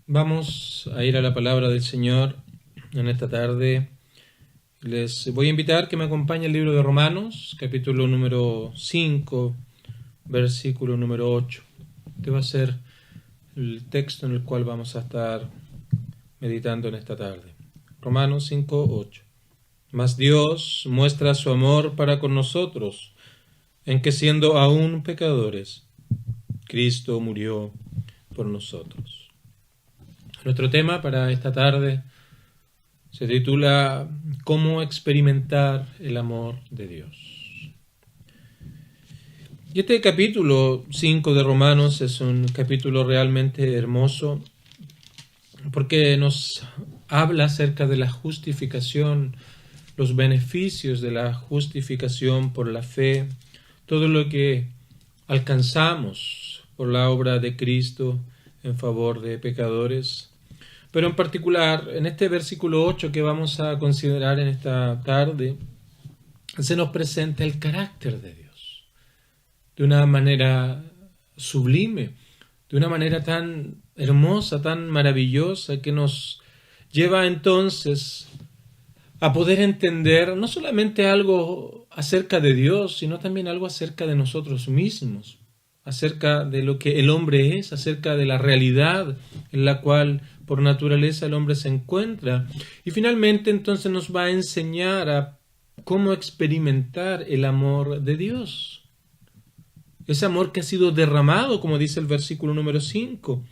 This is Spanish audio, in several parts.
Vamos a ir a la palabra del Señor en esta tarde. Les voy a invitar que me acompañen al libro de Romanos, capítulo número 5, versículo número 8. Este va a ser el texto en el cual vamos a estar meditando en esta tarde. Romanos 5, 8. Mas Dios muestra su amor para con nosotros, en que siendo aún pecadores, Cristo murió por nosotros. Nuestro tema para esta tarde se titula ¿Cómo experimentar el amor de Dios? Y este capítulo 5 de Romanos es un capítulo realmente hermoso porque nos habla acerca de la justificación, los beneficios de la justificación por la fe, todo lo que alcanzamos por la obra de Cristo en favor de pecadores. Pero en particular, en este versículo 8 que vamos a considerar en esta tarde, se nos presenta el carácter de Dios de una manera sublime, de una manera tan hermosa, tan maravillosa, que nos lleva entonces a poder entender no solamente algo acerca de Dios, sino también algo acerca de nosotros mismos, acerca de lo que el hombre es, acerca de la realidad en la cual por naturaleza el hombre se encuentra. Y finalmente entonces nos va a enseñar a cómo experimentar el amor de Dios. Ese amor que ha sido derramado, como dice el versículo número 5,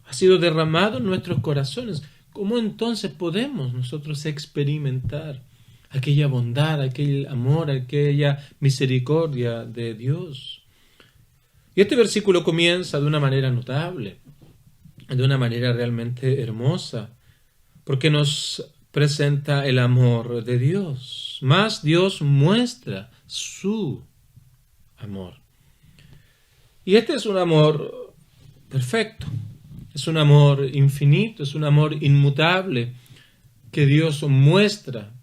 ha sido derramado en nuestros corazones. ¿Cómo entonces podemos nosotros experimentar aquella bondad, aquel amor, aquella misericordia de Dios? Y este versículo comienza de una manera notable, de una manera realmente hermosa, porque nos presenta el amor de Dios. Más Dios muestra su amor. Y este es un amor perfecto, es un amor infinito, es un amor inmutable que Dios muestra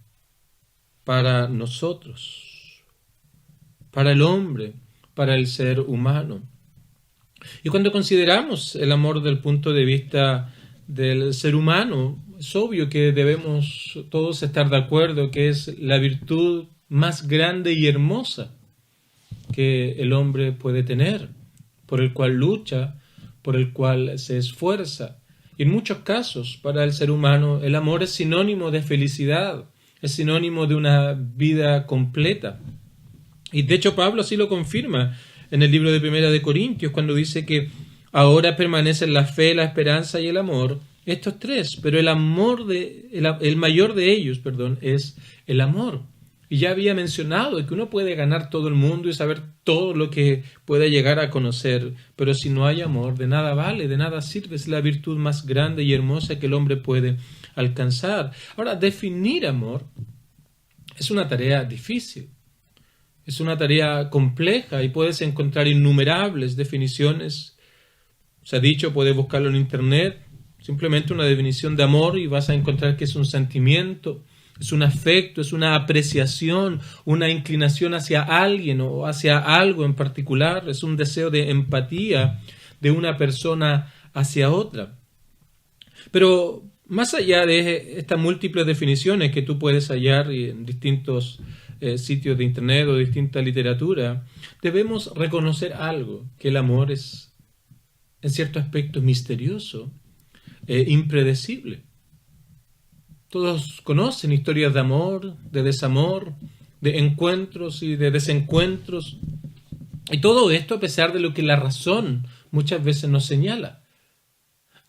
para nosotros, para el hombre, para el ser humano. Y cuando consideramos el amor del punto de vista del ser humano, es obvio que debemos todos estar de acuerdo que es la virtud más grande y hermosa que el hombre puede tener, por el cual lucha, por el cual se esfuerza. Y en muchos casos, para el ser humano, el amor es sinónimo de felicidad, es sinónimo de una vida completa. Y de hecho Pablo así lo confirma en el libro de Primera de Corintios, cuando dice que ahora permanecen la fe, la esperanza y el amor, estos tres, pero el mayor de ellos, es el amor. Y ya había mencionado que uno puede ganar todo el mundo y saber todo lo que puede llegar a conocer, pero si no hay amor, de nada vale, de nada sirve, es la virtud más grande y hermosa que el hombre puede alcanzar. Ahora, definir amor es una tarea difícil. Es una tarea compleja y puedes encontrar innumerables definiciones. Se ha dicho, puedes buscarlo en internet, simplemente una definición de amor y vas a encontrar que es un sentimiento, es un afecto, es una apreciación, una inclinación hacia alguien o hacia algo en particular, es un deseo de empatía de una persona hacia otra. Pero más allá de estas múltiples definiciones que tú puedes hallar en distintos sitios de internet o distinta literatura, debemos reconocer algo, que el amor es en cierto aspecto misterioso, impredecible. Todos conocen historias de amor, de desamor, de encuentros y de desencuentros, y todo esto a pesar de lo que la razón muchas veces nos señala,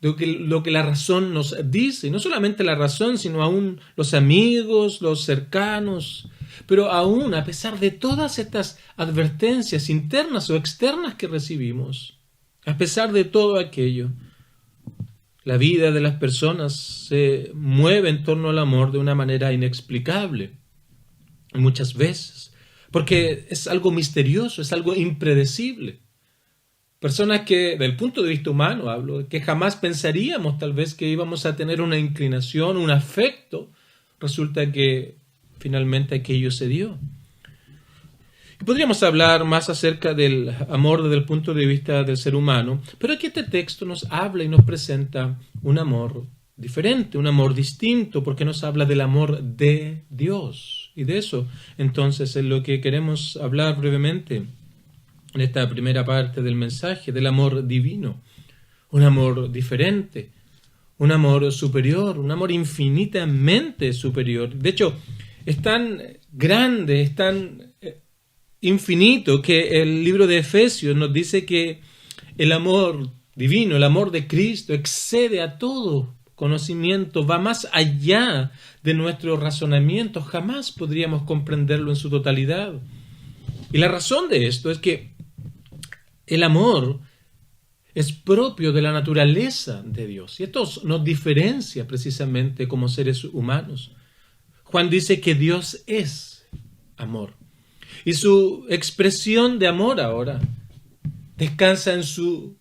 de lo que la razón nos dice, y no solamente la razón, sino aún los amigos, los cercanos. Pero aún, a pesar de todas estas advertencias internas o externas que recibimos, a pesar de todo aquello, la vida de las personas se mueve en torno al amor de una manera inexplicable, muchas veces, porque es algo misterioso, es algo impredecible. Personas que, del punto de vista humano hablo, que jamás pensaríamos tal vez que íbamos a tener una inclinación, un afecto, resulta que finalmente aquello se dio. Podríamos hablar más acerca del amor desde el punto de vista del ser humano, pero aquí este texto nos habla y nos presenta un amor diferente, un amor distinto, porque nos habla del amor de Dios. Y de eso, entonces, es lo que queremos hablar brevemente en esta primera parte del mensaje, del amor divino, un amor diferente, un amor superior, un amor infinitamente superior. De hecho, es tan grande, es tan infinito que el libro de Efesios nos dice que el amor divino, el amor de Cristo excede a todo conocimiento, va más allá de nuestro razonamiento, jamás podríamos comprenderlo en su totalidad. Y la razón de esto es que el amor es propio de la naturaleza de Dios y esto nos diferencia precisamente como seres humanos. Juan dice que Dios es amor. Y su expresión de amor ahora descansa en su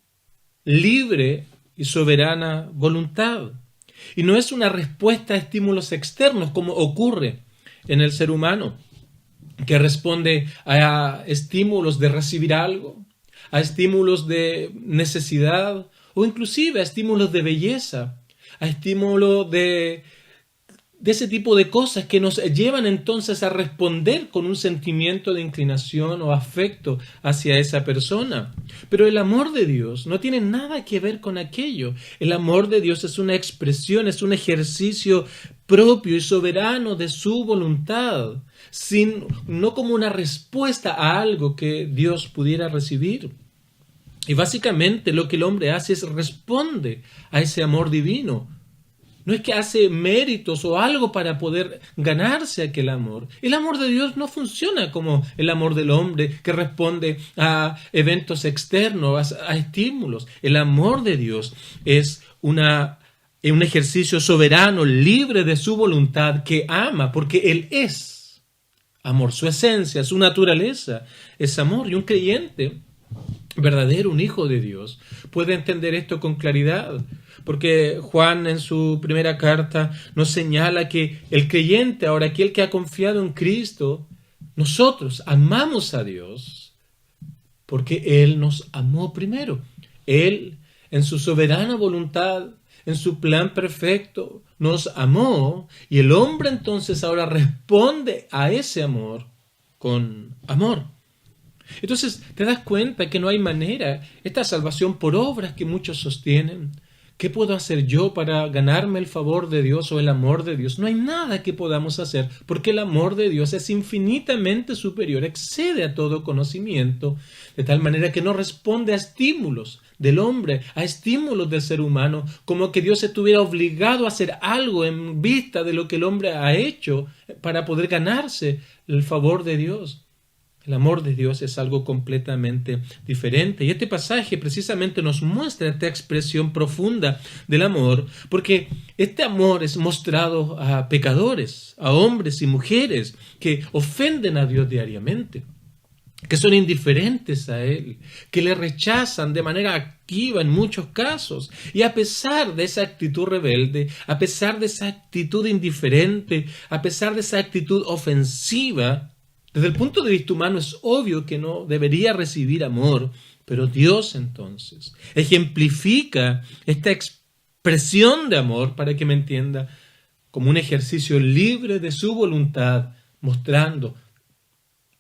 libre y soberana voluntad. Y no es una respuesta a estímulos externos como ocurre en el ser humano, que responde a estímulos de recibir algo, a estímulos de necesidad o inclusive a estímulos de belleza, a estímulos de ese tipo de cosas que nos llevan entonces a responder con un sentimiento de inclinación o afecto hacia esa persona. Pero el amor de Dios no tiene nada que ver con aquello. El amor de Dios es una expresión, es un ejercicio propio y soberano de su voluntad, no como una respuesta a algo que Dios pudiera recibir. Y básicamente lo que el hombre hace es responde a ese amor divino. No es que hace méritos o algo para poder ganarse aquel amor. El amor de Dios no funciona como el amor del hombre que responde a eventos externos, a estímulos. El amor de Dios es un ejercicio soberano, libre de su voluntad, que ama, porque Él es amor. Su esencia, su naturaleza es amor. Y un creyente verdadero, un hijo de Dios, puede entender esto con claridad. Porque Juan en su primera carta nos señala que el creyente, ahora aquel que ha confiado en Cristo, nosotros amamos a Dios porque Él nos amó primero. Él, en su soberana voluntad, en su plan perfecto, nos amó y el hombre entonces ahora responde a ese amor con amor. Entonces te das cuenta que no hay manera, esta salvación por obras que muchos sostienen. ¿Qué puedo hacer yo para ganarme el favor de Dios o el amor de Dios? No hay nada que podamos hacer porque el amor de Dios es infinitamente superior, excede a todo conocimiento, de tal manera que no responde a estímulos del hombre, a estímulos del ser humano, como que Dios estuviera obligado a hacer algo en vista de lo que el hombre ha hecho para poder ganarse el favor de Dios. El amor de Dios es algo completamente diferente. Y este pasaje precisamente nos muestra esta expresión profunda del amor, porque este amor es mostrado a pecadores, a hombres y mujeres que ofenden a Dios diariamente, que son indiferentes a Él, que le rechazan de manera activa en muchos casos. Y a pesar de esa actitud rebelde, a pesar de esa actitud indiferente, a pesar de esa actitud ofensiva, desde el punto de vista humano es obvio que no debería recibir amor, pero Dios entonces ejemplifica esta expresión de amor, para que me entienda, como un ejercicio libre de su voluntad, mostrando,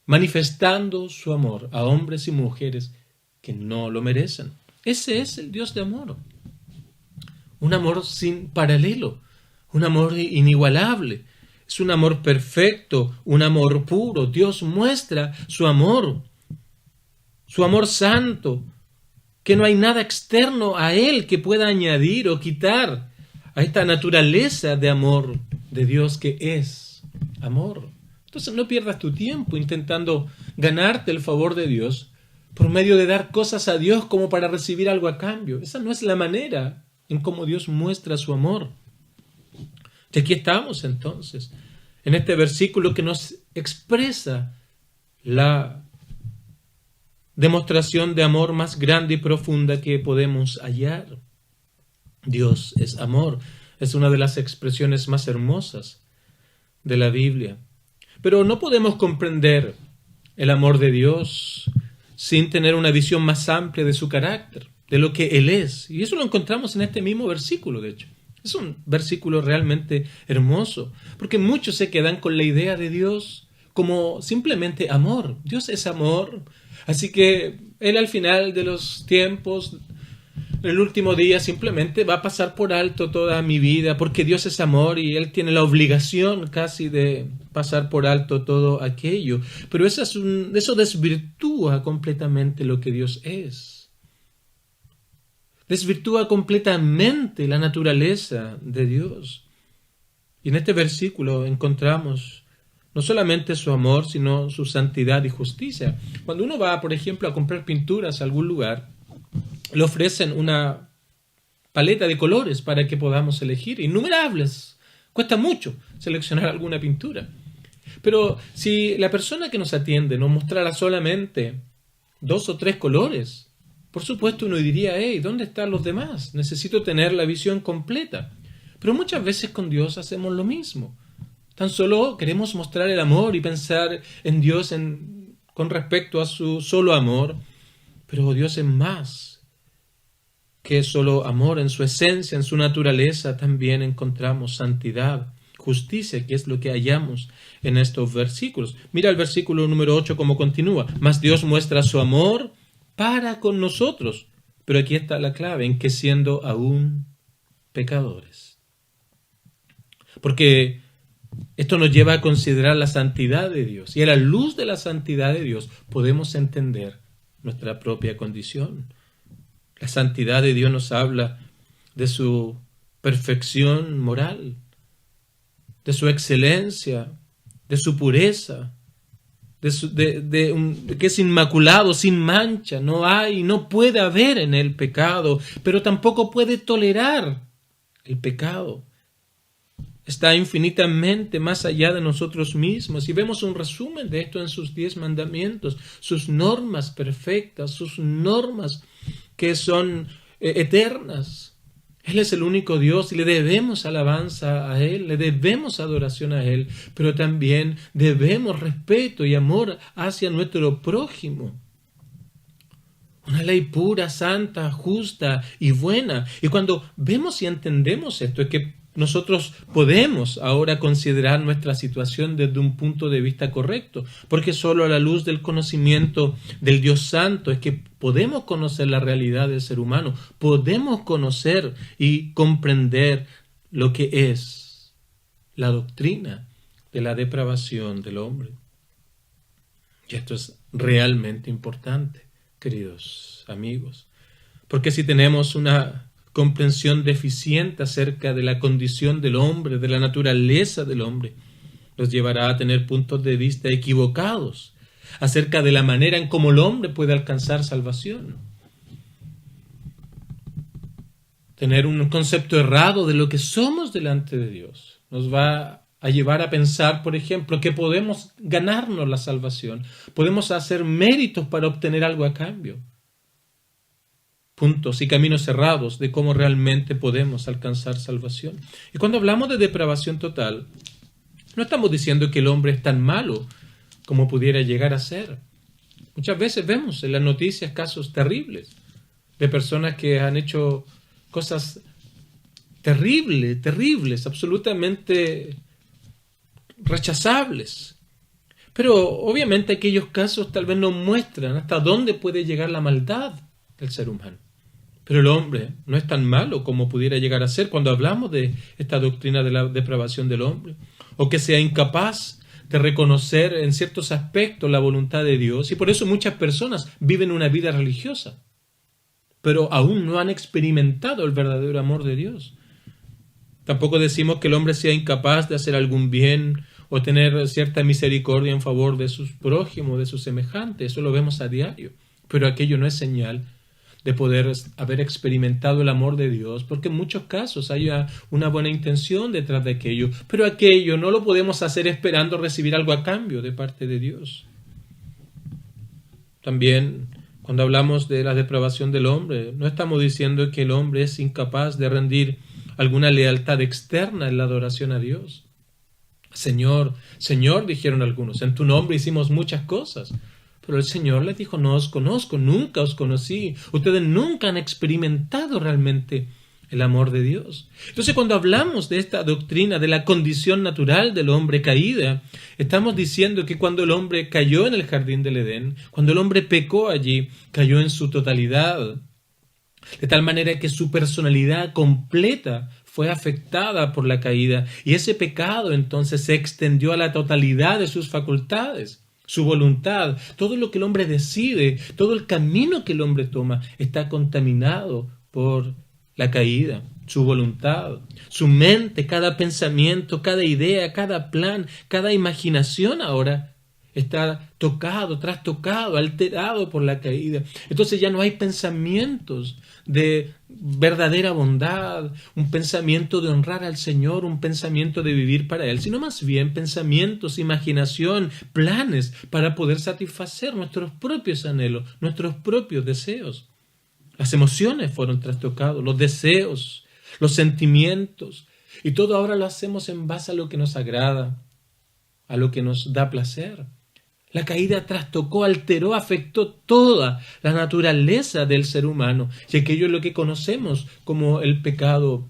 manifestando su amor a hombres y mujeres que no lo merecen. Ese es el Dios de amor. Un amor sin paralelo, un amor inigualable. Es un amor perfecto, un amor puro. Dios muestra su amor santo, que no hay nada externo a Él que pueda añadir o quitar a esta naturaleza de amor de Dios que es amor. Entonces no pierdas tu tiempo intentando ganarte el favor de Dios por medio de dar cosas a Dios como para recibir algo a cambio. Esa no es la manera en cómo Dios muestra su amor. Y aquí estamos entonces, en este versículo que nos expresa la demostración de amor más grande y profunda que podemos hallar. Dios es amor, es una de las expresiones más hermosas de la Biblia. Pero no podemos comprender el amor de Dios sin tener una visión más amplia de su carácter, de lo que Él es. Y eso lo encontramos en este mismo versículo, de hecho. Es un versículo realmente hermoso, porque muchos se quedan con la idea de Dios como simplemente amor. Dios es amor, así que Él al final de los tiempos, en el último día, simplemente va a pasar por alto toda mi vida, porque Dios es amor y Él tiene la obligación casi de pasar por alto todo aquello. Pero eso desvirtúa completamente lo que Dios es. Desvirtúa completamente la naturaleza de Dios. Y en este versículo encontramos no solamente su amor, sino su santidad y justicia. Cuando uno va, por ejemplo, a comprar pinturas a algún lugar, le ofrecen una paleta de colores para que podamos elegir, innumerables. Cuesta mucho seleccionar alguna pintura. Pero si la persona que nos atiende nos mostrara solamente 2 o 3 colores, por supuesto uno diría, hey, ¿dónde están los demás? Necesito tener la visión completa. Pero muchas veces con Dios hacemos lo mismo. Tan solo queremos mostrar el amor y pensar en Dios con respecto a su solo amor. Pero Dios es más que solo amor. En su esencia, en su naturaleza, también encontramos santidad, justicia, que es lo que hallamos en estos versículos. Mira el versículo número 8 cómo continúa. Mas Dios muestra su amor para con nosotros. Pero aquí está la clave, en que siendo aún pecadores. Porque esto nos lleva a considerar la santidad de Dios. Y a la luz de la santidad de Dios podemos entender nuestra propia condición. La santidad de Dios nos habla de su perfección moral, de su excelencia, de su pureza, que es inmaculado, sin mancha. No puede haber en él pecado, pero tampoco puede tolerar el pecado. Está infinitamente más allá de nosotros mismos. Y vemos un resumen de esto en sus 10 mandamientos, sus normas perfectas, sus normas que son eternas. Él es el único Dios y le debemos alabanza a Él, le debemos adoración a Él, pero también debemos respeto y amor hacia nuestro prójimo. Una ley pura, santa, justa y buena. Y cuando vemos y entendemos esto, es que nosotros podemos ahora considerar nuestra situación desde un punto de vista correcto, porque solo a la luz del conocimiento del Dios Santo es que podemos conocer la realidad del ser humano, podemos conocer y comprender lo que es la doctrina de la depravación del hombre. Y esto es realmente importante, queridos amigos, porque si tenemos una comprensión deficiente acerca de la condición del hombre, de la naturaleza del hombre, nos llevará a tener puntos de vista equivocados acerca de la manera en cómo el hombre puede alcanzar salvación. Tener un concepto errado de lo que somos delante de Dios nos va a llevar a pensar, por ejemplo, que podemos ganarnos la salvación, podemos hacer méritos para obtener algo a cambio. Puntos y caminos cerrados de cómo realmente podemos alcanzar salvación. Y cuando hablamos de depravación total, no estamos diciendo que el hombre es tan malo como pudiera llegar a ser. Muchas veces vemos en las noticias casos terribles de personas que han hecho cosas terribles, absolutamente rechazables. Pero obviamente aquellos casos tal vez nos muestran hasta dónde puede llegar la maldad del ser humano. Pero el hombre no es tan malo como pudiera llegar a ser cuando hablamos de esta doctrina de la depravación del hombre, o que sea incapaz de reconocer en ciertos aspectos la voluntad de Dios, y por eso muchas personas viven una vida religiosa, pero aún no han experimentado el verdadero amor de Dios. Tampoco decimos que el hombre sea incapaz de hacer algún bien o tener cierta misericordia en favor de sus prójimos, de sus semejantes, eso lo vemos a diario, pero aquello no es señal de poder haber experimentado el amor de Dios, porque en muchos casos hay una buena intención detrás de aquello, pero aquello no lo podemos hacer esperando recibir algo a cambio de parte de Dios. También, cuando hablamos de la depravación del hombre, no estamos diciendo que el hombre es incapaz de rendir alguna lealtad externa en la adoración a Dios. Señor, Señor, dijeron algunos, en tu nombre hicimos muchas cosas. Pero el Señor les dijo, no os conozco, nunca os conocí. Ustedes nunca han experimentado realmente el amor de Dios. Entonces, cuando hablamos de esta doctrina de la condición natural del hombre caída, estamos diciendo que cuando el hombre cayó en el jardín del Edén, cuando el hombre pecó allí, cayó en su totalidad, de tal manera que su personalidad completa fue afectada por la caída, y ese pecado entonces se extendió a la totalidad de sus facultades. Su voluntad, todo lo que el hombre decide, todo el camino que el hombre toma, está contaminado por la caída. Su voluntad, su mente, cada pensamiento, cada idea, cada plan, cada imaginación ahora está tocado, trastocado, alterado por la caída. Entonces ya no hay pensamientos de verdadera bondad, un pensamiento de honrar al Señor, un pensamiento de vivir para Él, sino más bien pensamientos, imaginación, planes para poder satisfacer nuestros propios anhelos, nuestros propios deseos. Las emociones fueron trastocados, los deseos, los sentimientos, y todo ahora lo hacemos en base a lo que nos agrada, a lo que nos da placer. La caída trastocó, alteró, afectó toda la naturaleza del ser humano, y aquello es lo que conocemos como el pecado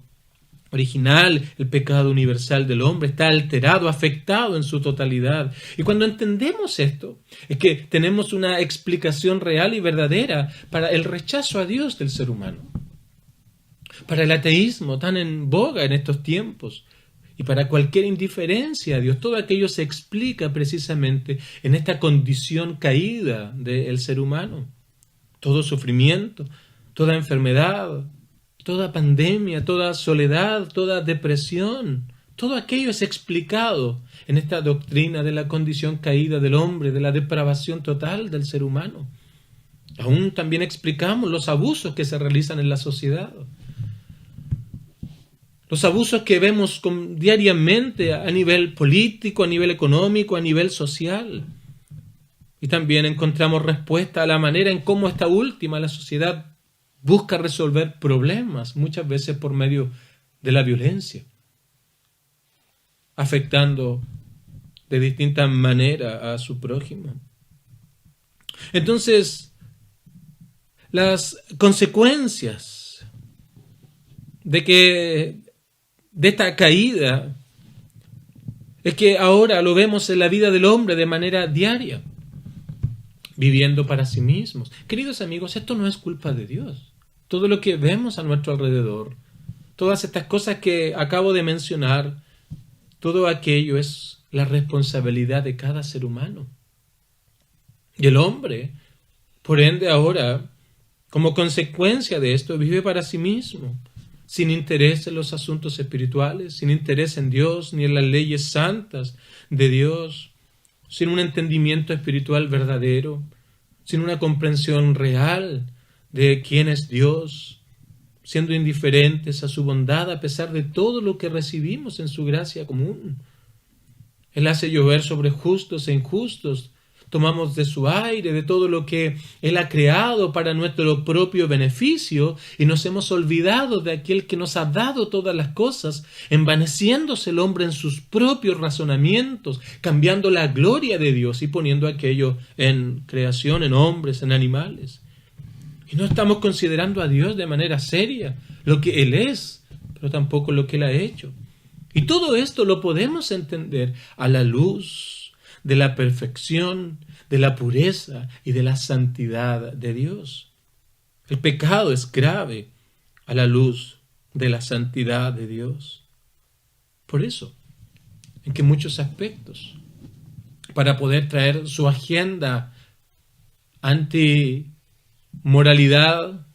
original, el pecado universal del hombre, está alterado, afectado en su totalidad. Y cuando entendemos esto, es que tenemos una explicación real y verdadera para el rechazo a Dios del ser humano, para el ateísmo tan en boga en estos tiempos, y para cualquier indiferencia a Dios. Todo aquello se explica precisamente en esta condición caída del ser humano. Todo sufrimiento, toda enfermedad, toda pandemia, toda soledad, toda depresión, todo aquello es explicado en esta doctrina de la condición caída del hombre, de la depravación total del ser humano. Aún también explicamos los abusos que se realizan en la sociedad. Los abusos que vemos diariamente a nivel político, a nivel económico, a nivel social. Y también encontramos respuesta a la manera en cómo esta última, la sociedad, busca resolver problemas, muchas veces por medio de la violencia, afectando de distinta manera a su prójimo. Entonces, las consecuencias de esta caída es que ahora lo vemos en la vida del hombre de manera diaria, viviendo para sí mismos. Queridos amigos, esto no es culpa de Dios. Todo lo que vemos a nuestro alrededor, todas estas cosas que acabo de mencionar, todo aquello es la responsabilidad de cada ser humano. Y el hombre, por ende ahora, como consecuencia de esto, vive para sí mismo, sin interés en los asuntos espirituales, sin interés en Dios ni en las leyes santas de Dios, sin un entendimiento espiritual verdadero, sin una comprensión real de quién es Dios, siendo indiferentes a su bondad a pesar de todo lo que recibimos en su gracia común. Él hace llover sobre justos e injustos, tomamos de su aire, de todo lo que Él ha creado para nuestro propio beneficio, y nos hemos olvidado de aquel que nos ha dado todas las cosas, envaneciéndose el hombre en sus propios razonamientos, cambiando la gloria de Dios y poniendo aquello en creación, en hombres, en animales. Y no estamos considerando a Dios de manera seria, lo que Él es, pero tampoco lo que Él ha hecho. Y todo esto lo podemos entender a la luz de la perfección, de la pureza y de la santidad de Dios. El pecado es grave a la luz de la santidad de Dios. Por eso, en que muchos aspectos, para poder traer su agenda anti-moralidad,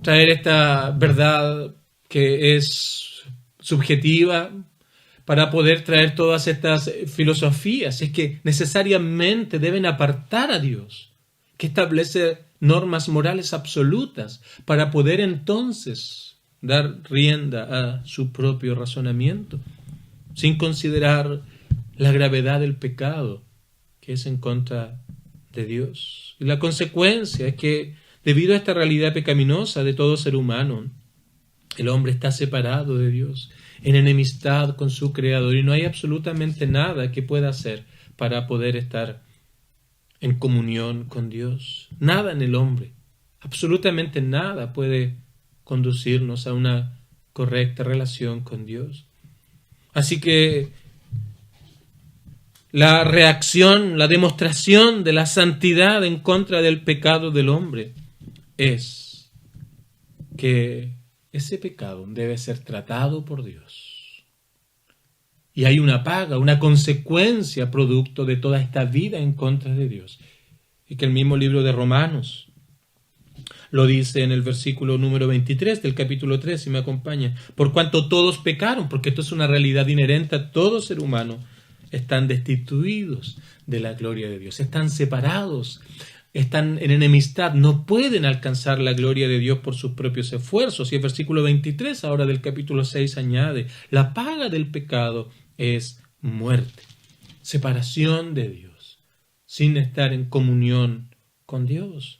traer esta verdad que es subjetiva, para poder traer todas estas filosofías, es que necesariamente deben apartar a Dios, que establece normas morales absolutas, para poder entonces dar rienda a su propio razonamiento, sin considerar la gravedad del pecado que es en contra de Dios. Y la consecuencia es que, debido a esta realidad pecaminosa de todo ser humano, El hombre está separado de Dios, en enemistad con su Creador, y no hay absolutamente nada que pueda hacer para poder estar en comunión con Dios. Nada en el hombre, absolutamente nada puede conducirnos a una correcta relación con Dios. Así que la reacción, la demostración de la santidad en contra del pecado del hombre es que ese pecado debe ser tratado por Dios. Y hay una paga, una consecuencia producto de toda esta vida en contra de Dios. Y que el mismo libro de Romanos lo dice en el versículo número 23 del capítulo 3, si me acompaña. Por cuanto todos pecaron, porque esto es una realidad inherente a todo ser humano, están destituidos de la gloria de Dios, están separados, están en enemistad, no pueden alcanzar la gloria de Dios por sus propios esfuerzos. Y el versículo 23 ahora del capítulo 6 añade, la paga del pecado es muerte, separación de Dios, sin estar en comunión con Dios.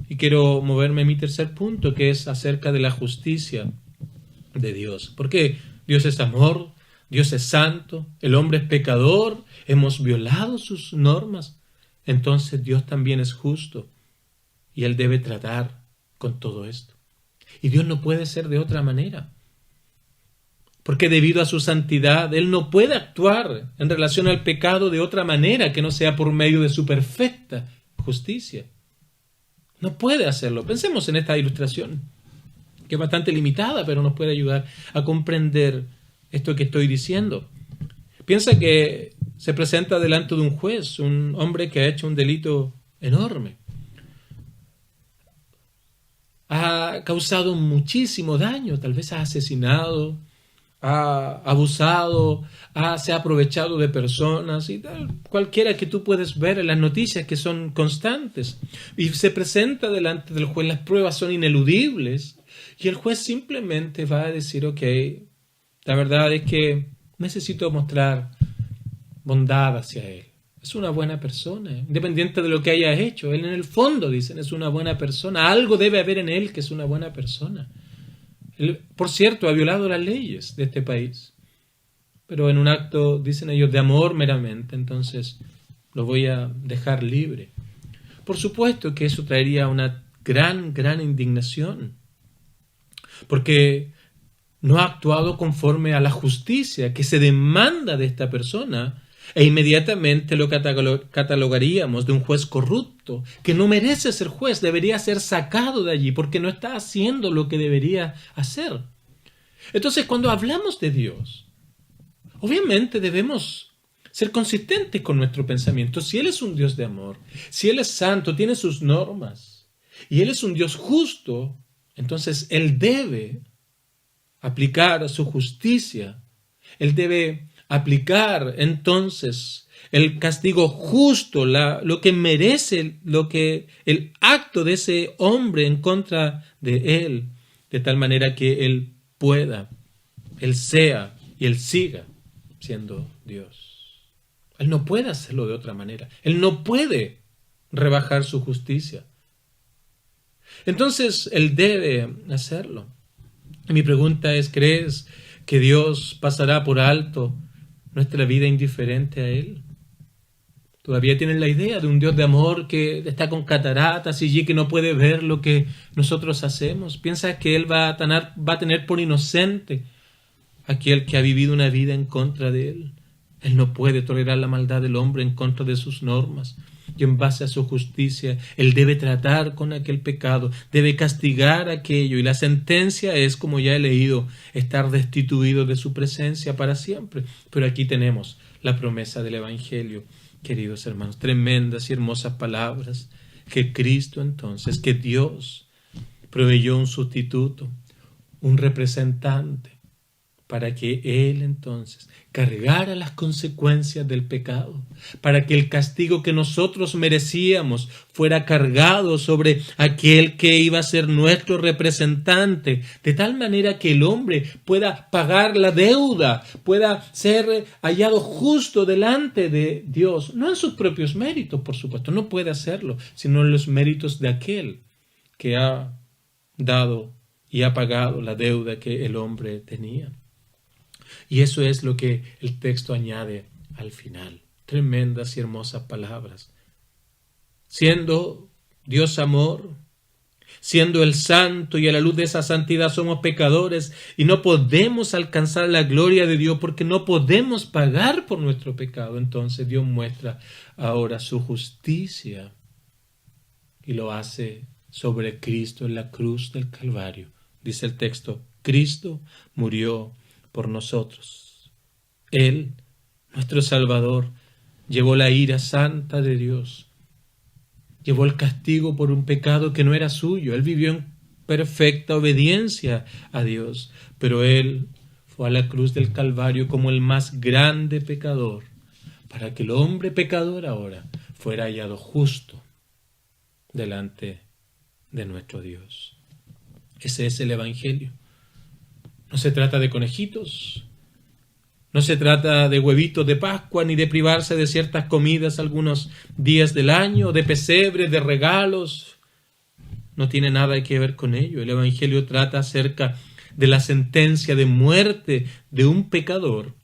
Y quiero moverme a mi tercer punto, que es acerca de la justicia de Dios. Porque Dios es amor, Dios es santo, el hombre es pecador, hemos violado sus normas. Entonces Dios también es justo y Él debe tratar con todo esto. Y Dios no puede ser de otra manera. Porque debido a su santidad, Él no puede actuar en relación al pecado de otra manera que no sea por medio de su perfecta justicia. No puede hacerlo. Pensemos en esta ilustración, que es bastante limitada, pero nos puede ayudar a comprender esto que estoy diciendo. Piensa que se presenta delante de un juez, un hombre que ha hecho un delito enorme. Ha causado muchísimo daño, tal vez ha asesinado, ha abusado, se ha aprovechado de personas y tal, cualquiera que tú puedes ver en las noticias que son constantes. Y se presenta delante del juez, las pruebas son ineludibles y el juez simplemente va a decir, ok, la verdad es que necesito mostrar bondad hacia él. Es una buena persona, independiente de lo que haya hecho. Él en el fondo, dicen, es una buena persona. Algo debe haber en él que es una buena persona. Él, por cierto, ha violado las leyes de este país, pero en un acto, dicen ellos, de amor meramente. Entonces lo voy a dejar libre. Por supuesto que eso traería una gran indignación, porque no ha actuado conforme a la justicia que se demanda de esta persona, e inmediatamente lo catalogaríamos de un juez corrupto, que no merece ser juez, debería ser sacado de allí, porque no está haciendo lo que debería hacer. Entonces, cuando hablamos de Dios, obviamente debemos ser consistentes con nuestro pensamiento. Si Él es un Dios de amor, si Él es santo, tiene sus normas, y Él es un Dios justo, entonces Él debe aplicar su justicia. Él debe aplicar entonces el castigo justo, lo que merece, el acto de ese hombre en contra de él, de tal manera que él pueda, él sea y él siga siendo Dios. Él no puede hacerlo de otra manera. Él no puede rebajar su justicia. Entonces él debe hacerlo. Mi pregunta es, ¿crees que Dios pasará por alto nuestra vida indiferente a Él? Todavía tienen la idea de un Dios de amor que está con cataratas y que no puede ver lo que nosotros hacemos. ¿Piensas que Él va a tener por inocente aquel que ha vivido una vida en contra de Él? Él no puede tolerar la maldad del hombre en contra de sus normas. Y en base a su justicia, Él debe tratar con aquel pecado, debe castigar aquello. Y la sentencia es, como ya he leído, estar destituido de su presencia para siempre. Pero aquí tenemos la promesa del Evangelio, queridos hermanos, tremendas y hermosas palabras, que Cristo entonces, que Dios proveyó un sustituto, un representante, para que Él entonces cargara las consecuencias del pecado, para que el castigo que nosotros merecíamos fuera cargado sobre aquel que iba a ser nuestro representante, de tal manera que el hombre pueda pagar la deuda, pueda ser hallado justo delante de Dios, no en sus propios méritos, por supuesto, no puede hacerlo, sino en los méritos de aquel que ha dado y ha pagado la deuda que el hombre tenía. Y eso es lo que el texto añade al final. Tremendas y hermosas palabras. Siendo Dios amor, siendo el santo, y a la luz de esa santidad somos pecadores y no podemos alcanzar la gloria de Dios porque no podemos pagar por nuestro pecado. Entonces Dios muestra ahora su justicia y lo hace sobre Cristo en la cruz del Calvario. Dice el texto, Cristo murió por nosotros. Él, nuestro Salvador, llevó la ira santa de Dios. Llevó el castigo por un pecado que no era suyo. Él vivió en perfecta obediencia a Dios. Pero Él fue a la cruz del Calvario como el más grande pecador, para que el hombre pecador ahora fuera hallado justo delante de nuestro Dios. Ese es el Evangelio. No se trata de conejitos. No se trata de huevitos de Pascua, ni de privarse de ciertas comidas algunos días del año, de pesebres, de regalos. No tiene nada que ver con ello. El Evangelio trata acerca de la sentencia de muerte de un pecador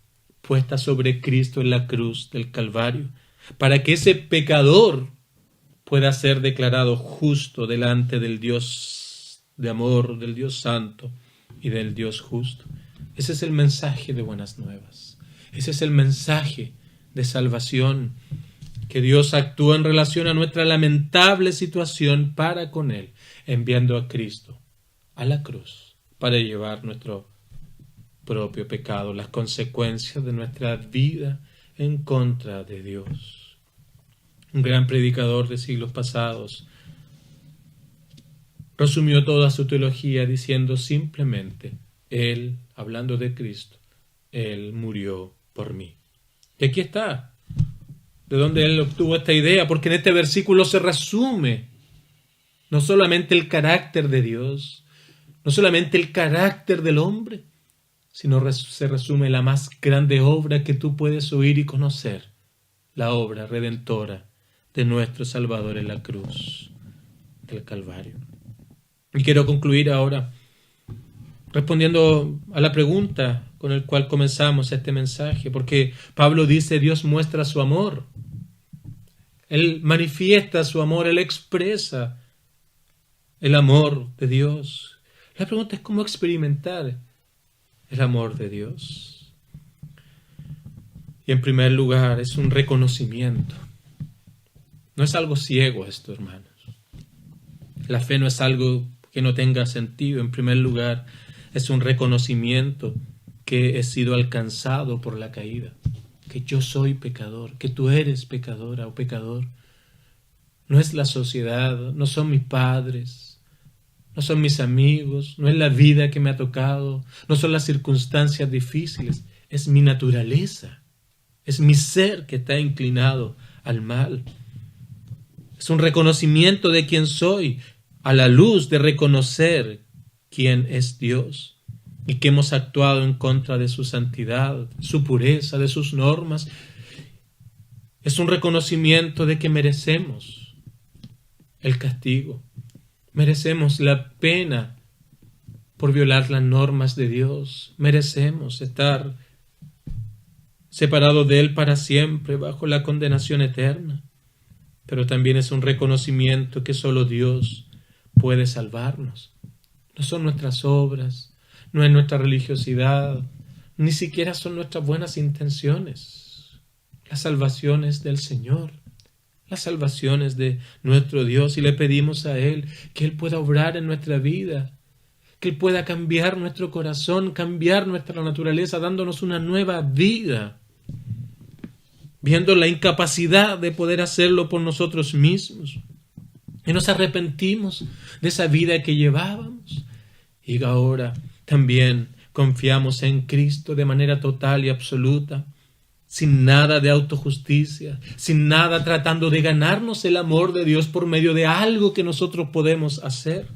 puesta sobre Cristo en la cruz del Calvario, para que ese pecador pueda ser declarado justo delante del Dios de amor, del Dios santo y del Dios justo. Ese es el mensaje de buenas nuevas. Ese es el mensaje de salvación, que Dios actúa en relación a nuestra lamentable situación para con Él, enviando a Cristo a la cruz para llevar nuestro propio pecado, las consecuencias de nuestra vida en contra de Dios. Un gran predicador de siglos pasados resumió toda su teología diciendo simplemente, Él, hablando de Cristo, Él murió por mí. Y aquí está, de donde Él obtuvo esta idea, porque en este versículo se resume no solamente el carácter de Dios, no solamente el carácter del hombre, sino se resume la más grande obra que tú puedes oír y conocer, la obra redentora de nuestro Salvador en la cruz del Calvario. Y quiero concluir ahora respondiendo a la pregunta con la cual comenzamos este mensaje, porque Pablo dice, Dios muestra su amor. Él manifiesta su amor, Él expresa el amor de Dios. La pregunta es cómo experimentar el amor de Dios. Y en primer lugar es un reconocimiento. No es algo ciego esto, hermanos. La fe no es algo que no tenga sentido. En primer lugar, es un reconocimiento que he sido alcanzado por la caída, que yo soy pecador, que tú eres pecadora o pecador. No es la sociedad, no son mis padres, no son mis amigos, no es la vida que me ha tocado, no son las circunstancias difíciles, es mi naturaleza, es mi ser que está inclinado al mal. Es un reconocimiento de quién soy, a la luz de reconocer quién es Dios y que hemos actuado en contra de su santidad, su pureza, de sus normas. Es un reconocimiento de que merecemos el castigo, merecemos la pena por violar las normas de Dios, merecemos estar separados de Él para siempre bajo la condenación eterna, pero también es un reconocimiento que solo Dios puede salvarnos. No son nuestras obras, no es nuestra religiosidad, ni siquiera son nuestras buenas intenciones. La salvación es del Señor, la salvación es de nuestro Dios, y le pedimos a Él que Él pueda obrar en nuestra vida, que Él pueda cambiar nuestro corazón, cambiar nuestra naturaleza, dándonos una nueva vida, viendo la incapacidad de poder hacerlo por nosotros mismos. Y nos arrepentimos de esa vida que llevábamos. Y ahora también confiamos en Cristo de manera total y absoluta, sin nada de autojusticia, sin nada tratando de ganarnos el amor de Dios por medio de algo que nosotros podemos hacer.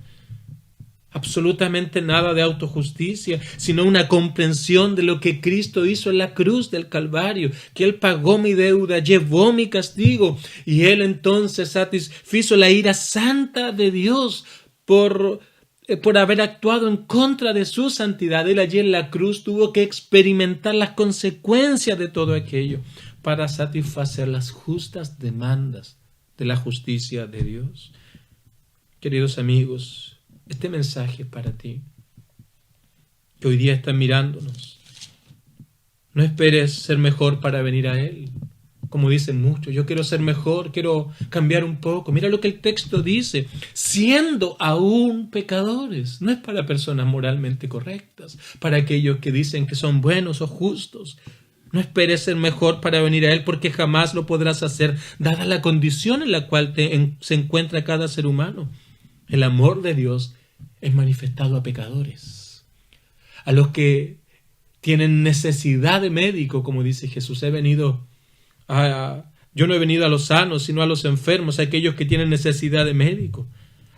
Absolutamente nada de autojusticia, sino una comprensión de lo que Cristo hizo en la cruz del Calvario, que Él pagó mi deuda, llevó mi castigo, y Él entonces satisfizo la ira santa de Dios por por haber actuado en contra de su santidad, Él allí en la cruz tuvo que experimentar las consecuencias de todo aquello para satisfacer las justas demandas de la justicia de Dios. Queridos amigos, este mensaje es para ti, que hoy día están mirándonos. No esperes ser mejor para venir a Él. Como dicen muchos, yo quiero ser mejor, quiero cambiar un poco. Mira lo que el texto dice, siendo aún pecadores. No es para personas moralmente correctas, para aquellos que dicen que son buenos o justos. No esperes ser mejor para venir a Él, porque jamás lo podrás hacer, dada la condición en la cual se encuentra cada ser humano. El amor de Dios es manifestado a pecadores, a los que tienen necesidad de médico, como dice Jesús. Yo no he venido a los sanos, sino a los enfermos, a aquellos que tienen necesidad de médico.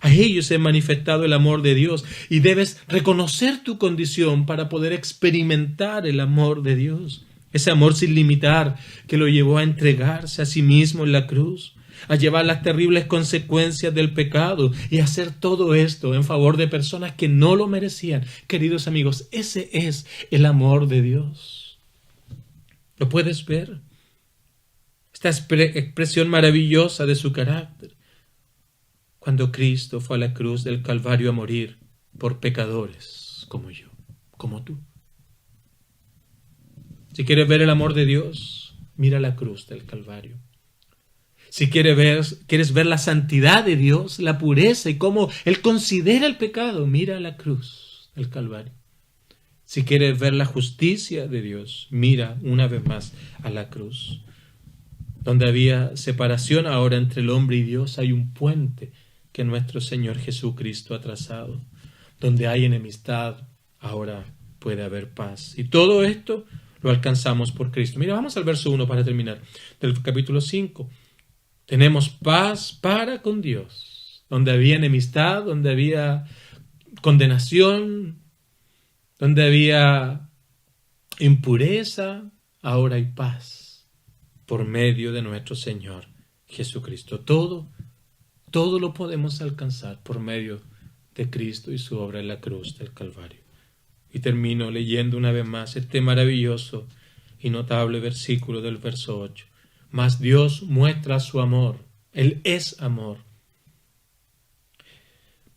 A ellos he manifestado el amor de Dios, y debes reconocer tu condición para poder experimentar el amor de Dios. Ese amor sin limitar que lo llevó a entregarse a sí mismo en la cruz, a llevar las terribles consecuencias del pecado y hacer todo esto en favor de personas que no lo merecían. Queridos amigos, ese es el amor de Dios. ¿Lo puedes ver? Esta expresión maravillosa de su carácter, cuando Cristo fue a la cruz del Calvario a morir por pecadores como yo, como tú. Si quieres ver el amor de Dios, mira la cruz del Calvario. Si quieres ver la santidad de Dios, la pureza y cómo Él considera el pecado, mira la cruz del Calvario. Si quieres ver la justicia de Dios, mira una vez más a la cruz. Donde había separación ahora entre el hombre y Dios, hay un puente que nuestro Señor Jesucristo ha trazado. Donde hay enemistad, ahora puede haber paz. Y todo esto lo alcanzamos por Cristo. Mira, vamos al verso 1 para terminar, del capítulo 5. Tenemos paz para con Dios. Donde había enemistad, donde había condenación, donde había impureza, ahora hay paz por medio de nuestro Señor Jesucristo. Todo lo podemos alcanzar por medio de Cristo y su obra en la cruz del Calvario. Y termino leyendo una vez más este maravilloso y notable versículo del verso 8. Mas Dios muestra su amor, Él es amor,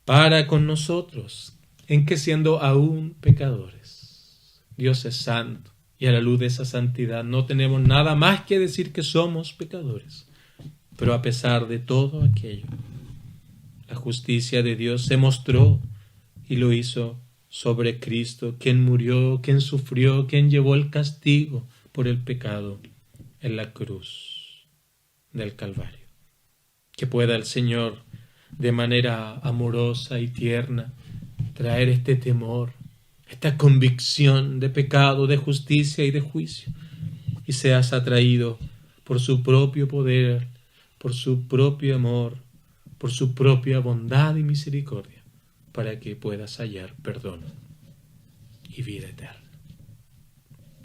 para con nosotros, en que siendo aún pecadores, Dios es santo, y a la luz de esa santidad no tenemos nada más que decir que somos pecadores. Pero a pesar de todo aquello, la justicia de Dios se mostró y lo hizo sobre Cristo, quien murió, quien sufrió, quien llevó el castigo por el pecado en la cruz del Calvario. Que pueda el Señor, de manera amorosa y tierna, traer este temor, esta convicción de pecado, de justicia y de juicio, y seas atraído por su propio poder, por su propio amor, por su propia bondad y misericordia, para que puedas hallar perdón y vida eterna.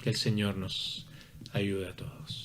Que el Señor nos ayude a todos.